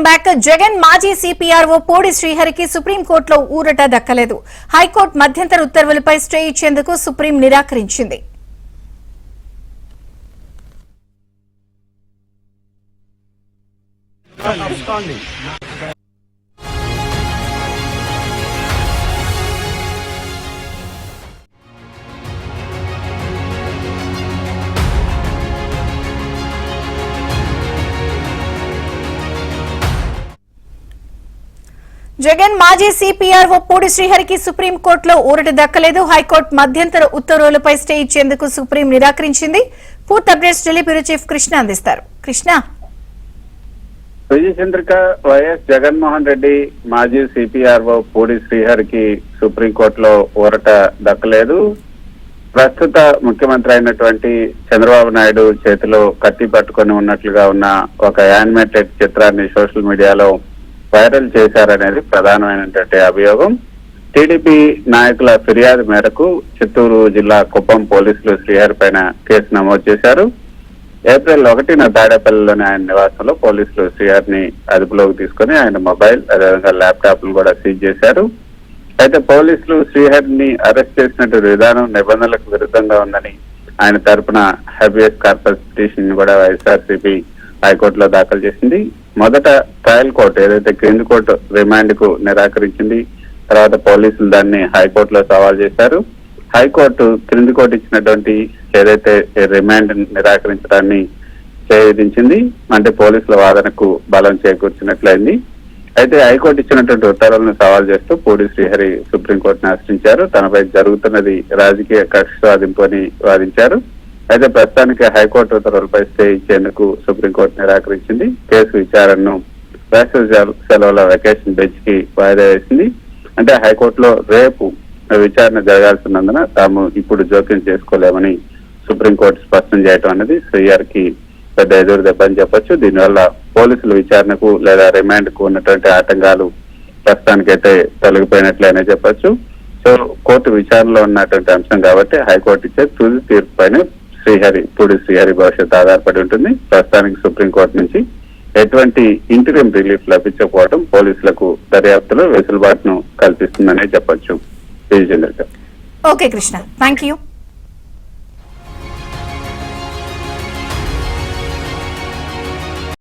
Back Jagan మాజీ CPRO పోడి శ్రీహరికి సుప్రీంకోర్టులో ఊరట దక్కలేదు. హైకోర్టు మధ్యంతర ఉత్తర్వులపై స్టే ఇచ్చేందుకు సుప్రీం నిరాకరించింది. జగన్ మాజీ సిపిఆర్ఓ పోడి శ్రీహరికి సుప్రీంకోర్టులో ఊరట దక్కలేదు. హైకోర్టు మధ్యంతర ఉత్తర్వులపై స్టే ఇచ్చేందుకు సుప్రీం నిరాకరించింది. పూర్తి updates Delhi bureau chief Krishna అందిస్తారు. కృష్ణ, విజయచంద్రిక వైఎస్ జగన్మోహన్ రెడ్డి మాజీ సిపిఆర్ఓ పూడి శ్రీహరికి సుప్రీంకోర్టులో ఊరట దక్కలేదు. ప్రస్తుత ముఖ్యమంత్రి అయినటువంటి చంద్రబాబు నాయుడు చేతిలో కత్తి పట్టుకొని ఉన్నట్లుగా ఉన్న ఒక యానిమేటెడ్ చిత్రాన్ని సోషల్ మీడియాలో వైరల్ చేశారనేది ప్రధానమైనటువంటి అభియోగం. టీడీపీ నాయకుల ఫిర్యాదు మేరకు చిత్తూరు జిల్లా కుప్పం పోలీసులు శ్రీహరి పైన కేసు నమోదు చేశారు. ఏప్రిల్ 1న తాడేపల్లిలోని ఆయన నివాసంలో పోలీసులు శ్రీహరిని అదుపులోకి తీసుకుని ఆయన మొబైల్ అదేవిధంగా ల్యాప్టాప్ ను కూడా సీజ్ చేశారు. అయితే పోలీసులు శ్రీహరిని అరెస్ట్ చేసినట్టు విధానం నిబంధనలకు విరుద్ధంగా ఉందని ఆయన తరపున హెబియస్ కార్పస్ పిటిషన్ కూడా వైఎస్ఆర్సీపీ హైకోర్టులో దాఖలు చేసింది. మొదట ట్రయల్ కోర్టు ఏదైతే క్రింది కోర్టు రిమాండ్ కు నిరాకరించింది. తర్వాత పోలీసులు దాన్ని హైకోర్టులో సవాల్ చేశారు. హైకోర్టు క్రింది కోర్టు ఇచ్చినటువంటి ఏదైతే రిమాండ్ నిరాకరించడాన్ని విధించింది. అంటే పోలీసుల వాదనకు బలం చేకూర్చినట్లయింది. అయితే హైకోర్టు ఇచ్చినటువంటి ఉత్తర్వులను సవాల్ చేస్తూ పూడి శ్రీహరి సుప్రీంకోర్టును ఆశ్రయించారు. తనపై జరుగుతున్నది రాజకీయ కక్ష సాధింపు అని వాదించారు. అయితే ప్రస్తుతానికి హైకోర్టు ఉత్తర్వులపై స్టే ఇచ్చేందుకు సుప్రీంకోర్టు నిరాకరించింది. కేసు విచారణను వేసవి సెలవుల వెకేషన్ బెంచ్ కి వాయిదా వేసింది. అంటే హైకోర్టులో రేపు విచారణ జరగాల్సినందున తాము ఇప్పుడు జోక్యం చేసుకోలేమని సుప్రీంకోర్టు స్పష్టం చేయడం అనేది శ్రీహరికి పెద్ద ఎదురు దెబ్బ అని చెప్పొచ్చు. దీనివల్ల పోలీసుల విచారణకు లేదా రిమాండ్ కు ఉన్నటువంటి ఆటంకాలు ప్రస్తుతానికైతే తొలగిపోయినట్లయినా చెప్పొచ్చు. సో కోర్టు విచారణలో ఉన్నటువంటి అంశం కాబట్టి హైకోర్టు ఇచ్చే తుది తీర్పు పైన పూడి శ్రీహరి భవిష్యత్తు ఆధారపడి ఉంటుంది. ప్రస్తుతానికి సుప్రీంకోర్టు నుంచి ఎటువంటి ఇంటరియం రిలీఫ్ లభించకపోవడం పోలీసులకు దర్యాప్తులో వెసులుబాటును కల్పిస్తుందనే చెప్పొచ్చు. Okay Krishna, thank you.